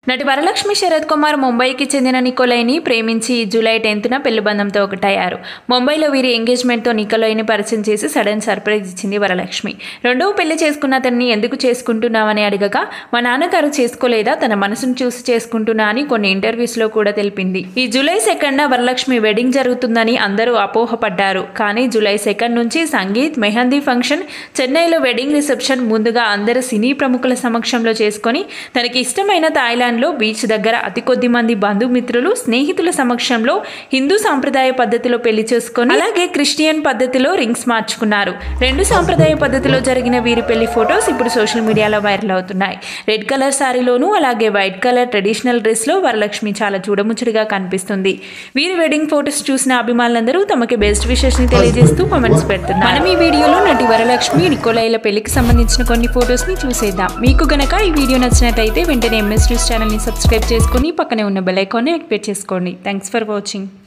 నటి వరలక్ష్మి శరత్ కుమార్ ముంబైకి చెందిన నికోలైని ప్రేమించి జూలై 10న పెళ్లిబంధంతో ఒకటయ్యారు. ముంబైలో వీరి ఎంగేజ్మెంట్తో నికోలైని పరిచయం చేసి సడన్ సర్ప్రైజ్ ఇచ్చింది వరలక్ష్మి. రెండవ పెళ్లి చేసుకున్న అతన్ని ఎందుకు చేసుకుంటున్నావని అడగగా మా నాన్నగారు చేసుకోలేదా, తన మనసును చూసి చేసుకుంటున్నా అని కొన్ని ఇంటర్వ్యూస్లో కూడా తెలిపింది. ఈ జూలై 2న వరలక్ష్మి వెడ్డింగ్ జరుగుతుందని అందరూ అపోహపడ్డారు. కానీ జూలై 2 నుంచి సంగీత్ మెహందీ ఫంక్షన్, చెన్నైలో వెడ్డింగ్ రిసెప్షన్ ముందుగా అందరు సినీ ప్రముఖుల సమక్షంలో చేసుకొని తనకి ఇష్టమైన థాయిలాండ్ బీచ్ దగ్గర అతి కొద్ది మంది బంధుమిత్రులు స్నేహితుల సమక్షంలో హిందూ సాంప్రదాయ పద్ధతిలో పెళ్లి చేసుకొని అలాగే క్రిస్టియన్ పద్ధతిలో రింగ్స్ మార్చుకున్నారు. రెండు సాంప్రదాయ పద్ధతిలో జరిగిన వీరి పెళ్లి ఫొటోస్ ఇప్పుడు సోషల్ మీడియాలో వైరల్ అవుతున్నాయి. రెడ్ కలర్ సారీలోనూ అలాగే వైట్ కలర్ ట్రెడిషనల్ డ్రెస్ లో వరలక్ష్మి చాలా చూడముచ్చటగా కనిపిస్తుంది. వీరి వెడ్డింగ్ ఫొటోస్ చూసిన అభిమానులందరూ తమకి బెస్ట్ విషెస్ ని తెలియజేస్తూ కామెంట్స్ పెడుతున్నారు. మనం ఈ వీడియోలో నటి వరలక్ష్మి నికోలైల పెళ్లికి సంబంధించిన కొన్ని ఫొటోస్ ని చూసేద్దాం. మీకు గనక ఈ వీడియో నచ్చినట్లయితే వెంటనే MS News ఛానల్ సబ్స్క్రైబ్ చేసుకుని పక్కనే ఉన్న బెల్ ఐకాన్ని యాక్టివేట్ చేసుకోండి. Thanks for watching.